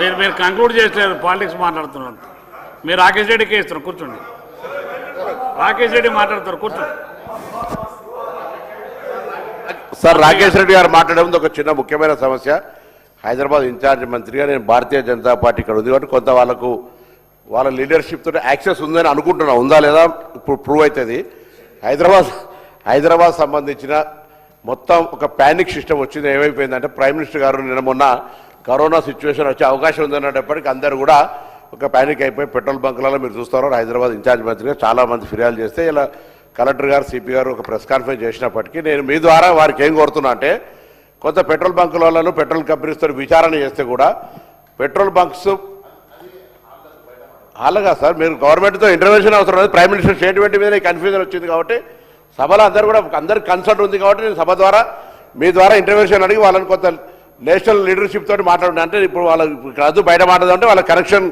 మీరు conclude చేసలేరు, politics మాట్లాడుతున్నారు. మీరు రాకేష్ రెడ్డికి ఇస్తారు, కూర్చోండి. రాకేష్ రెడ్డి మాట్లాడతారు, కూర్చోండి. సార్, రాకేష్ రెడ్డి గారు మాట్లాడే ముందు ఒక చిన్న ముఖ్యమైన సమస్య. హైదరాబాద్ ఇన్ఛార్జ్ మంత్రిగా నేను భారతీయ జనతా పార్టీ ఇక్కడ ఉంది కాబట్టి కొంత వాళ్ళ లీడర్షిప్ తోటి యాక్సెస్ ఉందని అనుకుంటున్నా. ఉందా లేదా ఇప్పుడు ప్రూవ్ అవుతుంది. హైదరాబాద్ సంబంధించిన మొత్తం ఒక ప్యానిక్ సిస్టమ్ వచ్చింది. ఏమైపోయిందంటే ప్రైమ్ మినిస్టర్ గారు నిన్న మొన్న కరోనా సిచ్యువేషన్ వచ్చే అవకాశం ఉందనేటప్పటికీ అందరూ కూడా ఒక ప్యానిక్ అయిపోయి పెట్రోల్ బంకులలో మీరు చూస్తారు హైదరాబాద్ ఇన్ఛార్జ్ మంత్రిగా చాలామంది ఫిర్యాదు చేస్తే ఇలా కలెక్టర్ గారు సిపి గారు ఒక ప్రెస్ కాన్ఫరెన్స్ చేసినప్పటికీ నేను మీ ద్వారా వారికి ఏం కోరుతున్నా అంటే కొంత పెట్రోల్ బంకులను పెట్రోల్ కంపెనీస్తో విచారణ చేస్తే కూడా పెట్రోల్ బంక్స్ అలాగా సార్ మీరు గవర్నమెంట్తో ఇంటర్వెన్షన్ అవసరం లేదు. ప్రైమ్ మినిస్టర్ స్టేట్మెంట్ మీద కన్ఫ్యూజన్ వచ్చింది కాబట్టి సభలో అందరికి కన్సల్ట్ ఉంది కాబట్టి నేను సభ ద్వారా మీ ద్వారా ఇంటర్వెన్షన్ అడిగి వాళ్ళని కొంత నేషనల్ లీడర్షిప్ తోటి మాట్లాడుతున్నా. అంటే ఇప్పుడు వాళ్ళకి కాదు బయట మాట్లాడుతుంటే వాళ్ళ కరెక్షన్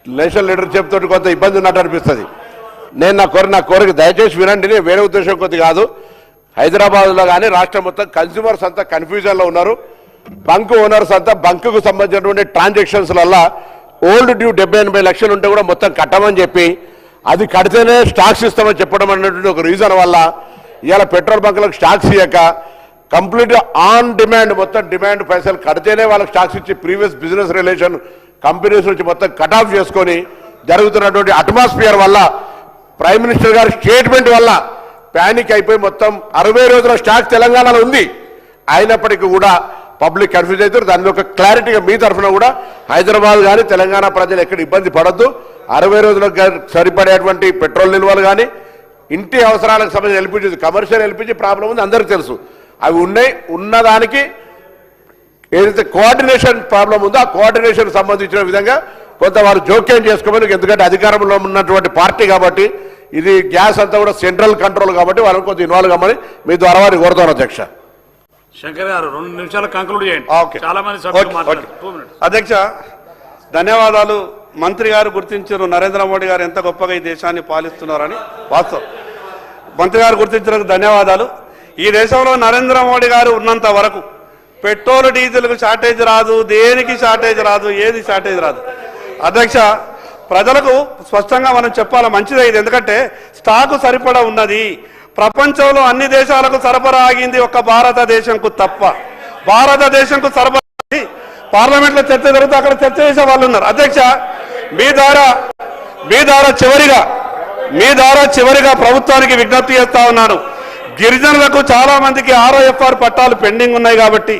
నేషనల్ లీడర్షిప్ తోటి కొంత ఇబ్బంది ఉన్నట్టు అనిపిస్తుంది. నేను నా కోరిక దయచేసి వినండి. నేను వేరే ఉద్దేశం కొద్ది కాదు. హైదరాబాద్లో కానీ రాష్ట్రం మొత్తం కన్స్యూమర్స్ అంతా కన్ఫ్యూజన్లో ఉన్నారు. బంక్ ఓనర్స్ అంతా బంకుకు సంబంధించినటువంటి ట్రాన్సాక్షన్స్లల్లా ఓల్డ్ డ్యూ 70-80 లక్షలు ఉంటే కూడా మొత్తం కట్టమని చెప్పి అది కడితేనే స్టాక్స్ ఇస్తామని చెప్పడం అనేటువంటి ఒక రీజన్ వల్ల ఇవాళ పెట్రోల్ బంకులకు స్టాక్స్ ఇవ్వక కంప్లీట్గా ఆన్ డిమాండ్ మొత్తం డిమాండ్ పైసలు కడితేనే వాళ్ళకి స్టాక్స్ ఇచ్చి ప్రీవియస్ బిజినెస్ రిలేషన్ కంపెనీస్ నుంచి మొత్తం కట్ ఆఫ్ చేసుకొని జరుగుతున్నటువంటి అట్మాస్ఫియర్ వల్ల ప్రైమ్ మినిస్టర్ గారి స్టేట్మెంట్ వల్ల ప్యానిక్ అయిపోయి మొత్తం 60 రోజుల స్టాక్ తెలంగాణలో ఉంది. అయినప్పటికీ కూడా పబ్లిక్ కన్ఫ్యూజ్ అవుతారు. దాని ఒక క్లారిటీగా మీ తరఫున కూడా హైదరాబాద్ కానీ తెలంగాణ ప్రజలు ఎక్కడ ఇబ్బంది పడద్దు. 60 రోజులకు సరిపడేటువంటి పెట్రోల్ నిల్వలు కానీ ఇంటి అవసరాలకు సంబంధించి ఎల్పిజి కమర్షియల్ ఎల్పిజి ప్రాబ్లం ఉంది అందరికీ తెలుసు. అవి ఉన్నాయి. ఉన్నదానికి ఏదైతే కోఆర్డినేషన్ ప్రాబ్లం ఉందో ఆ కోఆర్డినేషన్ సంబంధించిన విధంగా కొంత వారు జోక్యం చేసుకోమని, ఎందుకంటే అధికారంలో ఉన్నటువంటి పార్టీ కాబట్టి ఇది గ్యాస్ అంతా కూడా సెంట్రల్ కంట్రోల్ కాబట్టి వాళ్ళని కొంత ఇన్వాల్వ్ కమ్మని మీ ద్వారా వారిని కోరుతాను. అధ్యక్ష శంకర్ గారు 2 నిమిషాలు కంక్లూడ్ చేయండి. చాలా మంది అధ్యక్ష ధన్యవాదాలు. మంత్రి గారు గుర్తించారు నరేంద్ర మోడీ గారు ఎంత గొప్పగా ఈ దేశాన్ని పాలిస్తున్నారని. వాస్తవం మంత్రి గారు గుర్తించినందుకు ధన్యవాదాలు. ఈ దేశంలో నరేంద్ర మోడీ గారు ఉన్నంత వరకు పెట్రోల్ డీజిల్కు షార్టేజ్ రాదు, దేనికి షార్టేజ్ రాదు, ఏది షార్టేజ్ రాదు. అధ్యక్ష ప్రజలకు స్పష్టంగా మనం చెప్పాలి మంచిదే ఇది. ఎందుకంటే స్టాకు సరిపడా ఉన్నది. ప్రపంచంలో అన్ని దేశాలకు సరఫరా ఆగింది ఒక్క భారతదేశంకు తప్ప. భారతదేశంకు సరఫరా పార్లమెంట్లో చర్చ జరుగుతూ అక్కడ చర్చ చేసే వాళ్ళు ఉన్నారు. అధ్యక్ష మీ ద్వారా చివరిగా ప్రభుత్వానికి విజ్ఞప్తి చేస్తా ఉన్నాను. గిరిజనులకు చాలా మందికి ROFR పట్టాలు పెండింగ్ ఉన్నాయి కాబట్టి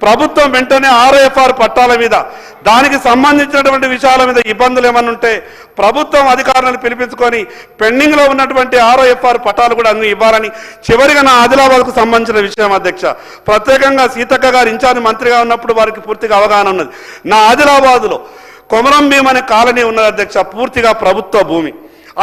ప్రభుత్వం వెంటనే ROFR పట్టాల మీద దానికి సంబంధించినటువంటి విషయాల మీద ఇబ్బందులు ఏమన్నా ఉంటే ప్రభుత్వం అధికారులను పిలిపించుకొని పెండింగ్లో ఉన్నటువంటి ROFR పట్టాలు కూడా అన్ని ఇవ్వాలని చివరిగా నా ఆదిలాబాద్కు సంబంధించిన విషయం అధ్యక్ష. ప్రత్యేకంగా సీతక్క గారు ఇన్ఛార్జ్ మంత్రిగా ఉన్నప్పుడు వారికి పూర్తిగా అవగాహన ఉన్నది. నా ఆదిలాబాద్లో కొమరం భీం అనే కాలనీ ఉన్నది అధ్యక్ష, పూర్తిగా ప్రభుత్వ భూమి.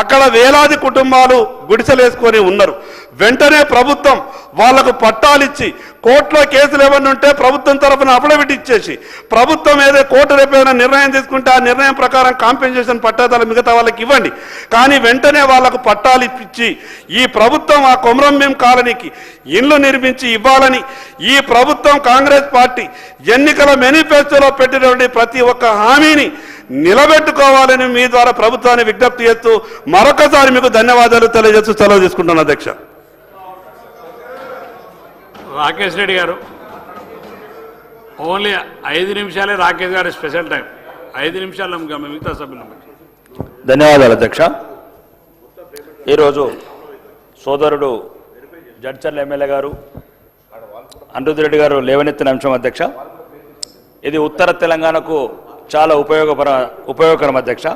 అక్కడ వేలాది కుటుంబాలు గుడిసెలేసుకొని ఉన్నారు. వెంటనే ప్రభుత్వం వాళ్లకు పట్టాలిచ్చి కోర్టులో కేసులు ఏమన్నా ఉంటే ప్రభుత్వం తరఫున అఫిడవిట్ ఇచ్చేసి ప్రభుత్వం ఏదో కోర్టు రేపైనా నిర్ణయం తీసుకుంటే ఆ నిర్ణయం ప్రకారం కాంపెన్సేషన్ పట్టాదాలు మిగతా వాళ్ళకి ఇవ్వండి. కానీ వెంటనే వాళ్లకు పట్టాలు ఇప్పించి ఈ ప్రభుత్వం ఆ కొమరం భీం కాలనీకి ఇండ్లు నిర్మించి ఇవ్వాలని ఈ ప్రభుత్వం కాంగ్రెస్ పార్టీ ఎన్నికల మేనిఫెస్టోలో పెట్టినటువంటి ప్రతి ఒక్క హామీని నిలబెట్టుకోవాలని మీ ద్వారా ప్రభుత్వాన్ని విజ్ఞప్తి చేస్తూ మరొకసారి మీకు ధన్యవాదాలు తెలియజేస్తూ సెలవు తీసుకుంటున్నాను అధ్యక్ష. రాకేష్ రెడ్డి గారు ఓన్లీ 5 నిమిషాలే రాకేష్ గారి స్పెషల్ టైం. 5 నిమిషాలు మిగతా సభ్యులు. ధన్యవాదాలు అధ్యక్ష. ఈరోజు సోదరుడు జడ్చర్ల ఎమ్మెల్యే గారు అనిరుద్ధ్ రెడ్డి గారు లేవనెత్తిన అంశం అధ్యక్ష. ఇది ఉత్తర తెలంగాణకు చాలా ఉపయోగకరం అధ్యక్ష.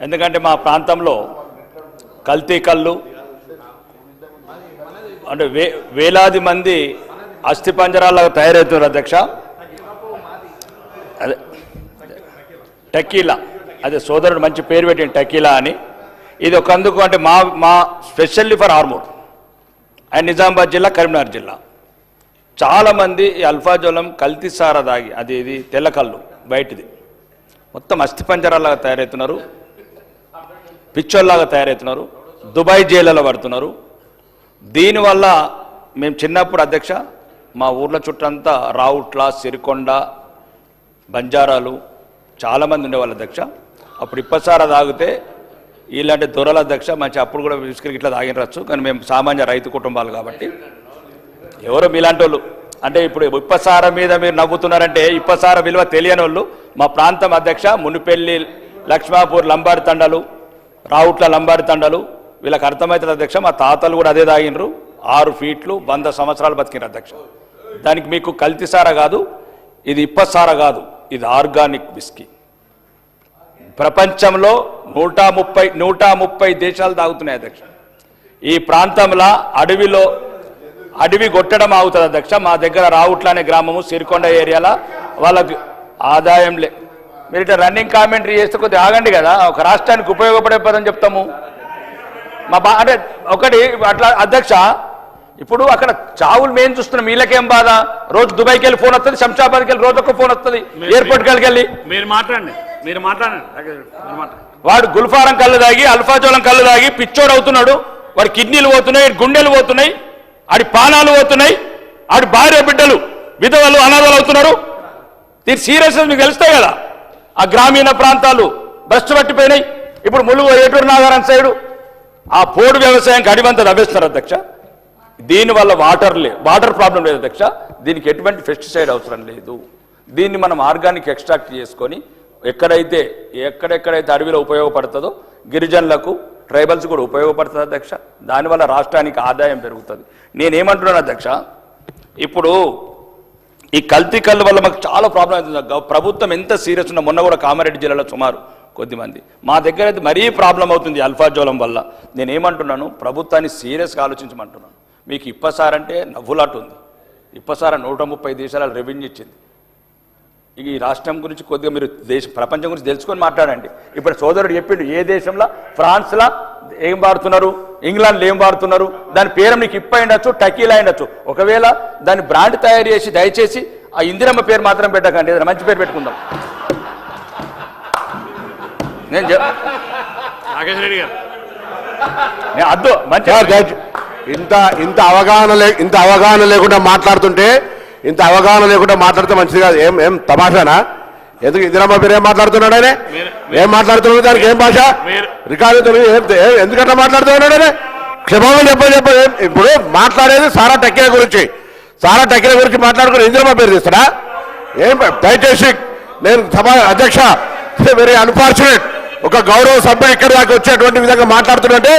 ఎందుకంటే మా ప్రాంతంలో కల్తీ కళ్ళు అంటే వేలాది మంది అస్థిపంజరాలాగా తయారవుతున్నారు అధ్యక్ష. అదే టకీలా, అదే సోదరుడు మంచి పేరు పెట్టింది టకీలా అని. ఇది ఒక అందుకు అంటే మా specially for Armoor and Nizamabad జిల్లా, కరీంనగర్ జిల్లా చాలామంది ఈ అల్ఫాజోలం కల్తీ సారా దాగి అది ఇది తెల్లకళ్ళు బయటిది మొత్తం అస్థిపంజరాలాగా తయారవుతున్నారు, పిచ్చోల్లాగా తయారవుతున్నారు, దుబాయ్ జైళ్ళలో పడుతున్నారు. దీనివల్ల మేము చిన్నప్పుడు అధ్యక్ష మా ఊర్ల చుట్టంతా రావుట్ల, సిరికొండ, బంజారాలు చాలామంది ఉండేవాళ్ళు అధ్యక్ష. అప్పుడు ఇప్పసారా తాగితే ఇలాంటి దొరల అధ్యక్ష మంచి అప్పుడు కూడా విస్కరికి ఇట్లా తాగినరచ్చు, కానీ మేము సామాన్య రైతు కుటుంబాలు కాబట్టి ఎవరో మీలాంటి వాళ్ళు అంటే ఇప్పుడు ఇప్పసార మీద మీరు నవ్వుతున్నారంటే ఇప్పసార విలువ తెలియని వాళ్ళు మా ప్రాంతం అధ్యక్ష మునిపెల్లి, లక్ష్మాపూర్ లంబాడి తండలు, రావుట్ల లంబాడి తండలు వీళ్ళకి అర్థమవుతుంది అధ్యక్ష. మా తాతలు కూడా అదే తాగినరు, 6 ఫీట్లు 100 సంవత్సరాలు బతికినారు అధ్యక్ష. దానికి మీకు కల్తీసార కాదు, ఇది ఇప్పసార కాదు, ఇది ఆర్గానిక్ విస్కీ. ప్రపంచంలో 130 దేశాలు తాగుతున్నాయి అధ్యక్ష. ఈ ప్రాంతంలో అడవి కొట్టడం అవుతుంది అధ్యక్ష. మా దగ్గర రావుట్ల అనే గ్రామము సిరికొండ ఏరియాలో వాళ్ళకి ఆదాయం మీరు ఇట్లా రన్నింగ్ కామెంటరీ చేస్తే కొద్దిగా ఆగండి కదా, ఒక రాష్ట్రానికి ఉపయోగపడే పదని చెప్తాము. అంటే ఒకటి అట్లా అధ్యక్ష, ఇప్పుడు అక్కడ చావులు మేము చూస్తున్నాం, వీళ్ళకేం బాధ? రోజు దుబాయ్కి వెళ్ళి ఫోన్ వస్తుంది, శంషాబాద్కి వెళ్ళి రోజు ఒక ఫోన్ వస్తుంది, ఎయిర్పోర్ట్కి వెళ్ళి మీరు మాట్లాడండి. వాడు గుల్ఫారం కళ్ళు తాగి అల్ఫాజోలం కళ్ళు తాగి పిచ్చోడు అవుతున్నాడు, వాడి కిడ్నీలు పోతున్నాయి, గుండెలు పోతున్నాయి, ఆడి పానాలు పోతున్నాయి, ఆడి భార్య బిడ్డలు విధవలు అనాథలు అవుతున్నారు. దీని సీరియస్నెస్ మీకు తెలుస్తాయి కదా. ఆ గ్రామీణ ప్రాంతాలు భ్రష్టు పట్టిపోయినాయి. ఇప్పుడు ములుగు ఏటూరు నాగారం సైడు ఆ పోడు వ్యవసాయానికి అడివంతా తవ్వేస్తున్నారు అధ్యక్ష. దీనివల్ల వాటర్ ప్రాబ్లం లేదు అధ్యక్ష. దీనికి ఎటువంటి పెస్టిసైడ్ అవసరం లేదు. దీన్ని మనం ఆర్గానిక్ ఎక్స్ట్రాక్ట్ చేసుకొని ఎక్కడెక్కడైతే అడవిలో ఉపయోగపడుతుందో గిరిజనులకు, ట్రైబల్స్ కూడా ఉపయోగపడుతుంది అధ్యక్ష. దానివల్ల రాష్ట్రానికి ఆదాయం పెరుగుతుంది. నేనేమంటున్నాను అధ్యక్ష, ఇప్పుడు ఈ కల్తీ కళ్ళు వల్ల మాకు చాలా ప్రాబ్లం అవుతుంది. ప్రభుత్వం ఎంత సీరియస్ ఉన్నా, మొన్న కూడా కామారెడ్డి జిల్లాలో సుమారు కొద్దిమంది, మా దగ్గర అయితే మరీ ప్రాబ్లం అవుతుంది అల్ఫాజోలం వల్ల. నేనేమంటున్నాను, ప్రభుత్వాన్ని సీరియస్గా ఆలోచించమంటున్నాను. మీకు ఇప్పసారంటే నవ్వులాట ఉంది. ఇప్పసార 130 దేశాల రెవెన్యూ ఇచ్చింది. ఈ రాష్ట్రం గురించి కొద్దిగా మీరు ప్రపంచం గురించి తెలుసుకొని మాట్లాడండి. ఇప్పుడు సోదరుడు చెప్పిండు, ఏ దేశంలో ఫ్రాన్స్లో ఏం వాడుతున్నారు, ఇంగ్లాండ్లో ఏం వాడుతున్నారు, దాని పేరు నీకు ఇప్ప అయిండొచ్చు, టకీలా అయిండొచ్చు. ఒకవేళ దాని బ్రాండ్ తయారు చేసి దయచేసి ఆ ఇందిరమ్మ పేరు మాత్రం పెట్టకండి, ఏదైనా మంచి పేరు పెట్టుకుందాం. నాగేశ్వర రెడ్డి గారు అద్దు మంచి ఇంత అవగాహన లేకుండా మాట్లాడుతుంటే, ఇంత అవగాహన లేకుండా మాట్లాడితే మంచిది కాదు. ఏం తమాషానా? ఎందుకు ఇందిరమ్మ పేరు ఏం మాట్లాడుతున్నాడు ఆయన? ఏం మాట్లాడుతున్నాడు? దానికి ఏం భాష? రికార్డు ఎందుకంటే మాట్లాడుతున్నాడు ఆయన? క్షమాపణ చెప్ప ఇప్పుడు మాట్లాడేది సారా టెక్కిల గురించి. సారా టెక్కిల గురించి మాట్లాడుకుని ఇందిరమ్మ పేరు తీస్తాడా? ఏం దయచేసి నేను సభ అధ్యక్ష, వెరీ అన్ఫార్చునేట్, ఒక గౌరవ సభ్యుడు ఇక్కడి దాకా వచ్చేటువంటి విధంగా మాట్లాడుతున్నట్టే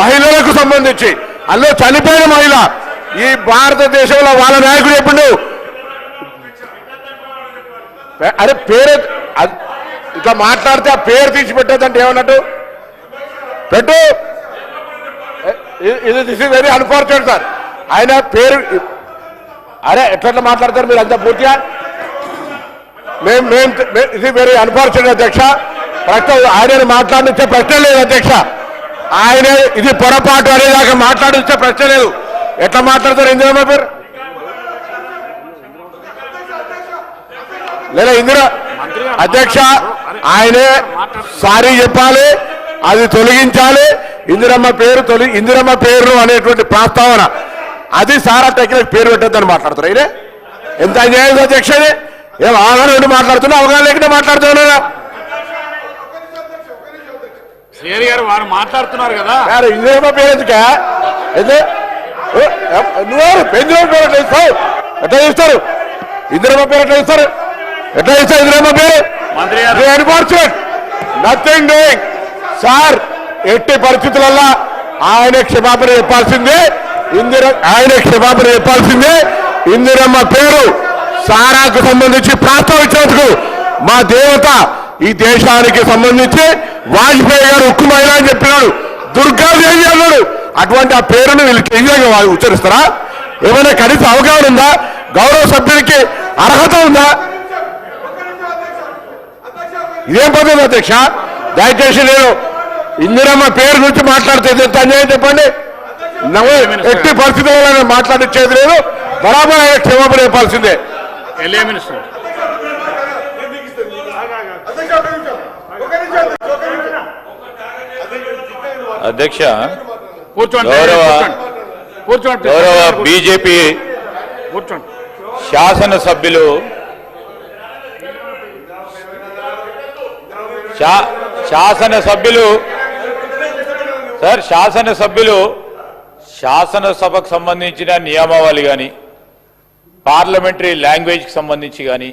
మహిళలకు సంబంధించి, అందులో చనిపోయిన మహిళ ఈ భారతదేశంలో వాళ్ళ నాయకుడు చెప్పిండు. అరే పేరు ఇట్లా మాట్లాడితే ఆ పేరు తీసి పెట్టేదంటే ఏమన్నట్టు? పెట్టు. This is very unfortunate sir. ఆయన పేరు అరే ఎట్లా మాట్లాడతారు మీరు అంతా పూర్తిగా? ఇది వెరీ అన్ఫార్చునేట్ అధ్యక్ష. ఆయన మాట్లాడించే ప్రశ్న లేదు అధ్యక్ష. ఆయన ఇది పొరపాటు అనేదాకా మాట్లాడించే ప్రశ్న లేదు. ఎట్లా మాట్లాడతారు ఇందిరమ్మ పేరు? లేదా ఇందిరా అధ్యక్ష, ఆయనే సారీ చెప్పాలి, అది తొలగించాలి. ఇందిరమ్మ పేరు అనేటువంటి ప్రస్తావన అది సారా టెక్నిక్ పేరు పెట్టద్దని మాట్లాడతారు. అయినా ఎంత అన్యాయం అధ్యక్ష. ఏం అవగాహన మాట్లాడుతున్నా, అవగాహన లేకుండా మాట్లాడుతున్నా? శ్రీహరి గారు వారు మాట్లాడుతున్నారు కదా. ఇందిరమ్మ పేరు ఎందుక? నువ్వు ఇందిరమ్మ పేరు ఎట్లా ఇస్తావు? ఎట్లా ఇస్తారు ఇందిరమ్మ పేరు? ఎట్లా ఇస్తారు? ఎట్లా ఇస్తారు ఇందిరమ్మ పేరు? Unfortunate, nothing doing sir. ఎట్టి పరిస్థితులలో ఆయన క్షమాపణ చెప్పాల్సిందే. ఇందిరమ్మ పేరు సారాకు సంబంధించి ప్రస్తావించినందుకు మా దేవత ఈ దేశానికి సంబంధించి వాజ్పేయి గారు ఉక్కు మహిళ అని చెప్పినాడు, దుర్గాదేవి అన్నాడు. అటువంటి ఆ పేరును వీళ్ళు కేంద్రంగా ఉచ్చరిస్తారా? ఏమైనా కనీస అవగాహన ఉందా? గౌరవ సభ్యుడికి అర్హత ఉందా? ఇదేం పద్ధతి అధ్యక్ష? దయచేసి నేను ఇందిరమ్మ పేరు గురించి మాట్లాడితే ఎంత అన్యాయం చెప్పండి. ఎట్టి పరిస్థితుల్లో మాట్లాడించేది లేదు. బరాబర్ ఆయన క్షమాపణ చెప్పాల్సిందే. అధ్యక్ష, కూర్చోండి. గౌరవ బీజేపీ శాసనసభ్యులు శాసనసభ్యులు సార్ శాసనసభకు సంబంధించిన నియమావళి కానీ పార్లమెంటరీ లాంగ్వేజ్కి సంబంధించి కానీ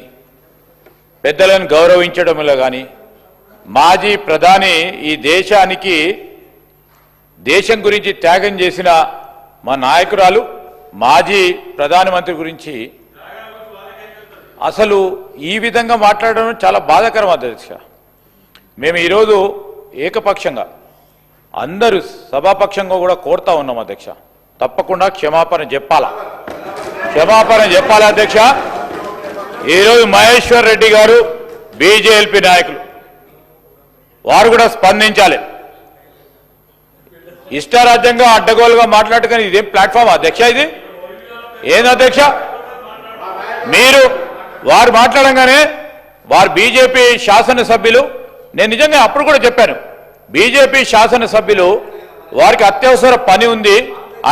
పెద్దలను గౌరవించడంలో కానీ మాజీ ప్రధాని ఈ దేశం గురించి త్యాగం చేసిన మా నాయకురాలు మాజీ ప్రధానమంత్రి గురించి అసలు ఈ విధంగా మాట్లాడడం చాలా బాధాకరం అధ్యక్ష. మేము ఈరోజు ఏకపక్షంగా అందరూ సభాపక్షంగా కూడా కోరుతా ఉన్నాం అధ్యక్ష, తప్పకుండా క్షమాపణ చెప్పాలా అధ్యక్ష. ఈరోజు మహేశ్వర్ రెడ్డి గారు బీజేపీ నాయకులు వారు కూడా స్పందించాలి. ఇష్టారాజ్యంగా అడ్డగోలుగా మాట్లాడుకుని ఇదేం ప్లాట్ఫామ్ అధ్యక్ష? ఇది ఏంది అధ్యక్ష? మీరు వారు మాట్లాడంగానే వారు బీజేపీ శాసనసభ్యులు, నేను నిజంగా అప్పుడు కూడా చెప్పాను, బీజేపీ శాసనసభ్యులు వారికి అత్యవసర పని ఉంది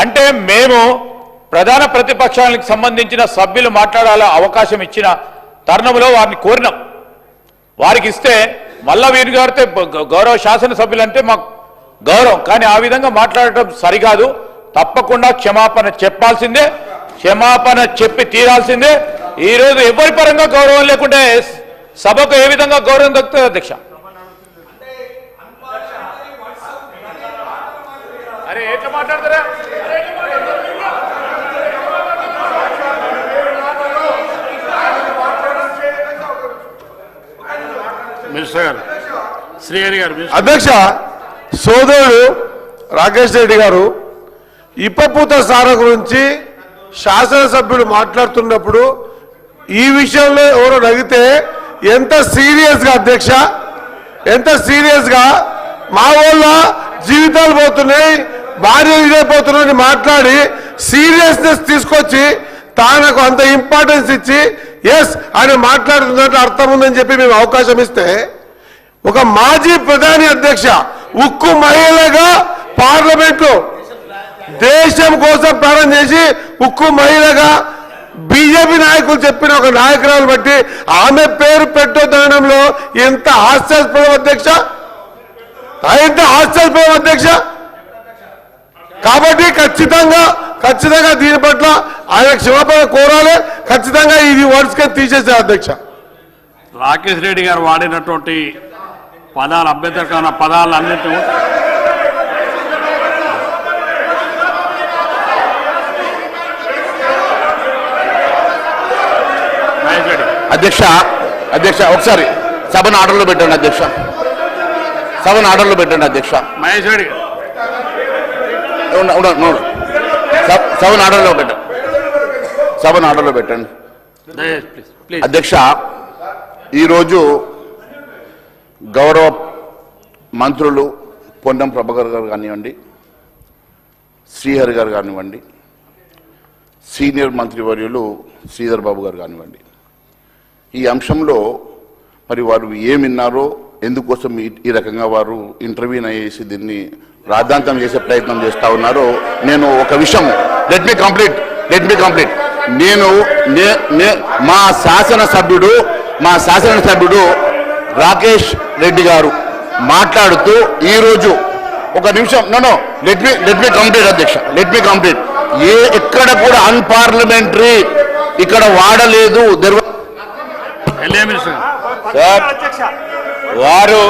అంటే మేము ప్రధాన ప్రతిపక్షాలకు సంబంధించిన సభ్యులు మాట్లాడాల అవకాశం ఇచ్చిన తరుణంలో వారిని కోరినాం. వారికి ఇస్తే మళ్ళా వీరు గారితే గౌరవ శాసనసభ్యులు అంటే మాకు గౌరవం, కానీ ఆ విధంగా మాట్లాడటం సరికాదు. తప్పకుండా క్షమాపణ చెప్పాల్సిందే, క్షమాపణ చెప్పి తీరాల్సిందే. ఈరోజు ఎవరి పరంగా గౌరవం లేకుంటే సభకు ఏ విధంగా గౌరవం దక్కుతుంది అధ్యక్ష? అరే ఎట్లా మాట్లాడతారా? మినిస్టర్ గారు, శ్రీహరి గారు. అధ్యక్ష, సోదరుడు రాకేష్ రెడ్డి గారు ఇప్పపూత సార గురించి శాసనసభ్యులు మాట్లాడుతున్నప్పుడు ఈ విషయంలో ఎవరో అడిగితే ఎంత సీరియస్గా అధ్యక్ష, ఎంత సీరియస్గా మా వాళ్ళ జీవితాలు పోతున్నాయి, భార్య ఇదైపోతున్నాయని మాట్లాడి సీరియస్నెస్ తీసుకొచ్చి తానకు అంత ఇంపార్టెన్స్ ఇచ్చి ఎస్ ఆయన మాట్లాడుతున్నట్టు అర్థం ఉందని చెప్పి మేము అవకాశం ఇస్తే ఒక మాజీ ప్రధాని అధ్యక్ష ఉక్కు మహిళగా పార్లమెంటు దేశం కోసం ప్రారంభం చేసి ఉక్కు మహిళగా బీజేపీ నాయకులు చెప్పిన ఒక నాయకురాలు బట్టి ఆమె పేరు పెట్టొద్దనడంలో ఎంత హాస్యాస్పదం అధ్యక్ష, ఎంత హాస్యాస్పదం అధ్యక్ష. కాబట్టి ఖచ్చితంగా దీని పట్ల ఆయన క్షమాపణ కోరాలి. ఖచ్చితంగా ఇది వర్డ్స్ కింద తీసేసే అధ్యక్ష. రాకేష్ రెడ్డి గారు వాడినటువంటి పదాలు అభ్యంతరకరమైన పదాలు అన్నింటినీ అధ్యక్ష ఒకసారి సభను ఆర్డర్లో పెట్టండి అధ్యక్ష, సభను ఆర్డర్లో పెట్టండి అధ్యక్ష. మహేష్ రెడ్డి సభను ఆర్డర్లో పెట్టండి అధ్యక్ష. ఈరోజు గౌరవ మంత్రులు పొన్నం ప్రభాకర్ గారు కానివ్వండి, శ్రీహరి గారు కానివ్వండి, సీనియర్ మంత్రివర్యులు శ్రీధర్ బాబు గారు కానివ్వండి, ఈ అంశంలో మరి వారు ఏమిన్నారో, ఎందుకోసం ఈ రకంగా వారు ఇంటర్వ్యూన్ అయ్యేసి దీన్ని రాద్ధాంతం చేసే ప్రయత్నం చేస్తూ ఉన్నారో నేను ఒక విషయం లెట్ మీ కంప్లీట్ నేను మా శాసనసభ్యుడు రాకేష్ రెడ్డి గారు మాట్లాడుతూ ఈరోజు ఒక నిమిషం లెట్ మీ కంప్లీట్ అధ్యక్ష, ఎక్కడ కూడా అన్పార్లమెంటరీ ఇక్కడ వాడలేదు. సార్ వారు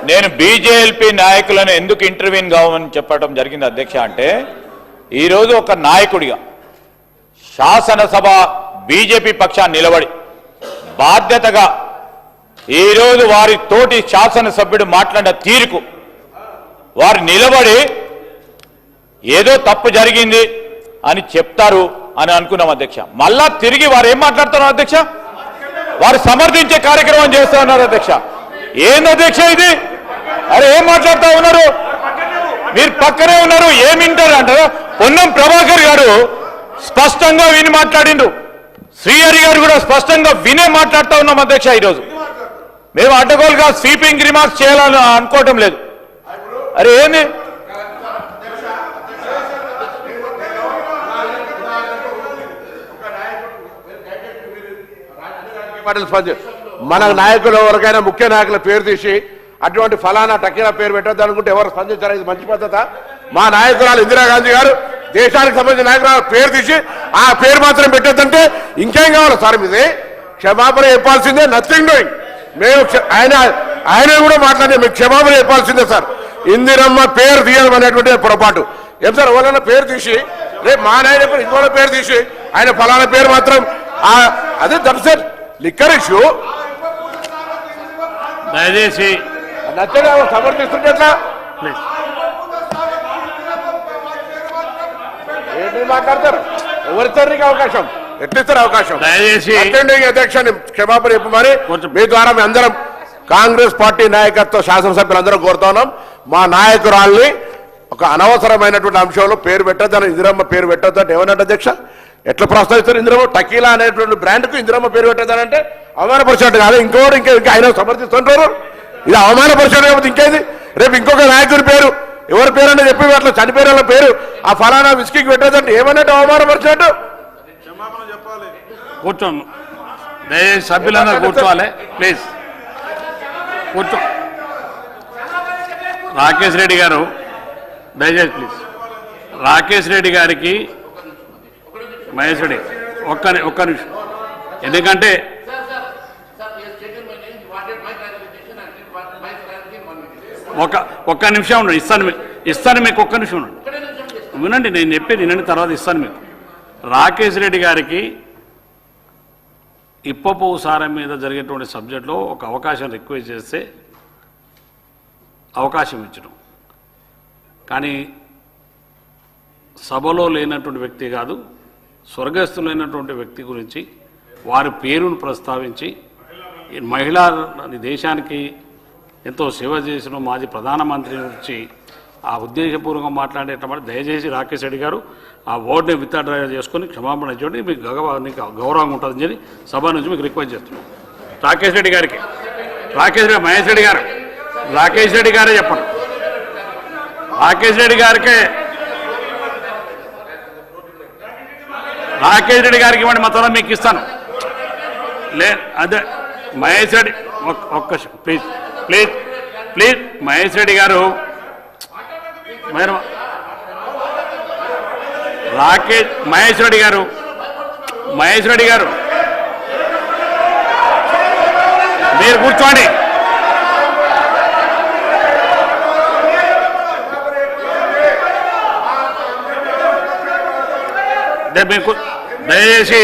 నేను బీజేపీ నాయకులను ఎందుకు ఇంటర్వ్యూన్ కావని చెప్పడం జరిగింది అధ్యక్ష అంటే, ఈరోజు ఒక నాయకుడిగా శాసనసభ బీజేపీ పక్షాన్ని నిలబడి బాధ్యతగా ఈరోజు వారి తోటి శాసనసభ్యుడు మాట్లాడిన తీరుకు వారు నిలబడి ఏదో తప్పు జరిగింది అని చెప్తారు అని అనుకున్నాం అధ్యక్ష. మళ్ళా తిరిగి వారు ఏం మాట్లాడుతున్నారు అధ్యక్ష? వారు సమర్థించే కార్యక్రమం చేస్తూ ఉన్నారు అధ్యక్ష. ఏంది అధ్యక్ష ఇది? అరే ఏం మాట్లాడుతూ ఉన్నారు? మీరు పక్కనే ఉన్నారు, ఏం వింటారు అంటారు? పొన్నం ప్రభాకర్ గారు స్పష్టంగా విని మాట్లాడిండు, శ్రీహరి గారు కూడా స్పష్టంగా వినే మాట్లాడుతూ ఉన్నాం అధ్యక్ష. ఈరోజు మేము అడ్డగోలుగా స్వీపింగ్ రిమార్క్స్ చేయాలని అనుకోవటం లేదు. అరే ఏంది? మన నాయకులు ఎవరికైనా ముఖ్య నాయకుల పేరు తీసి అటువంటి ఫలానా టకీలా పేరు పెట్టద్దు అనుకుంటే ఎవరు స్పందించారు? ఇది మంచి పద్ధత? మా నాయకురాలు ఇందిరాగాంధీ గారు దేశానికి సంబంధించిన నాయకురాలు పేరు తీసి ఆ పేరు మాత్రం పెట్టద్దంటే ఇంకేం కావాలి సార్? మీది క్షమాపణ చెప్పాల్సిందే, నథింగ్ డూయింగ్. మేము ఆయన కూడా మాట్లాడే మీకు క్షమాపణ చెప్పాల్సిందే సార్. ఇందిరమ్మ పేరు తీయడం అనేటువంటి పొరపాటు. ఏం సార్, ఎవరైనా పేరు తీసి రేపు మా నాయన ఇంకోళ్ళ పేరు తీసి ఆయన ఫలానా పేరు మాత్రం అదే దట్స్ ఇట్. లిక్కర్ ఇష్యూ దయచేసి నచ్చగా సమర్థిస్తుంటే ఎట్లా? ప్లీజ్ ఏంటి మాట్లాడతారు? ఎవరిస్తారు నీకు అవకాశం? ఎట్లిస్తారు అవకాశం? దయచేసి అటెండింగ్ అధ్యక్షుని క్షమాపణ చెప్పమని మీ ద్వారా మీ అందరం కాంగ్రెస్ పార్టీ నాయకత్వ శాసనసభ్యులందరం కోరుతా ఉన్నాం. మా నాయకురాల్ని ఒక అనవసరమైనటువంటి అంశంలో పేరు పెట్టద్దని, ఇందిరమ్మ పేరు పెట్టద్దు అంటే ఏమన్నట్టు అధ్యక్ష? ఎట్లా ప్రస్తావిస్తారు? ఇందిరమ్మ టకీలా అనేటువంటి బ్రాండ్కు ఇందిరమ్మ పేరు పెట్టద్దానంటే అవమానపరిచినట్టు కాదు. ఇంకోటి ఇంకా ఆయన సమర్థిస్తుంటారు. ఇది అవమానపరిచినట్టు కాకపోతే ఇంకేది? రేపు ఇంకొక నాయకుడి పేరు ఎవరి పేరన్నా చెప్పి అట్లా చనిపోయిన వాళ్ళ పేరు ఆ ఫలానా విస్కీకి పెట్టద్దంటే ఏమన్నట్టు? అవమానపరిచినట్టు. కూర్చోండి. దయచేసి సభ్యులందరూ కూర్చోవాలి ప్లీజ్. కూర్చో. రాకేష్ రెడ్డి గారు దయచేసి ప్లీజ్. రాకేష్ రెడ్డి గారికి మహేష్ రెడ్డి ఒక్క నిమిషం. ఎందుకంటే ఒక్క నిమిషం ఉండండి. ఇస్తాను మీకు ఒక్క నిమిషం ఉండండి. వినండి, నేను చెప్పేది వినండి, తర్వాత ఇస్తాను మీకు. రాకేష్ రెడ్డి గారికి ఇప్పపు సారం మీద జరిగేటువంటి సబ్జెక్టులో ఒక అవకాశం రిక్వెస్ట్ చేస్తే అవకాశం ఇచ్చడం, కానీ సభలో లేనటువంటి వ్యక్తి కాదు, స్వర్గస్థులైనటువంటి వ్యక్తి గురించి వారి పేరును ప్రస్తావించి మహిళా దేశానికి ఎంతో సేవ చేసిన మాజీ ప్రధానమంత్రి గురించి ఆ ఉద్దేశపూర్వకంగా మాట్లాడేటప్పుడు దయచేసి రాకేష్ రెడ్డి గారు ఆ వర్డ్ని విత్డ్రా చేసుకొని క్షమాపణ ఇచ్చండి. మీకు గౌరవంగా ఉంటుందని చెప్పి సభ నుంచి మీకు రిక్వెస్ట్ చేస్తున్నాం. రాకేష్ రెడ్డి గారికి మహేష్ రెడ్డి గారు రాకేష్ రెడ్డి గారే చెప్పండి. రాకేష్ రెడ్డి గారికి ఇవ్వండి, మొత్తం మీకు ఇస్తాను. అదే మహేష్ రెడ్డి ఒక్క ప్లీజ్ మహేష్ రెడ్డి గారు మహేష్ రెడ్డి గారు మీరు కూర్చోండి. దయచేసి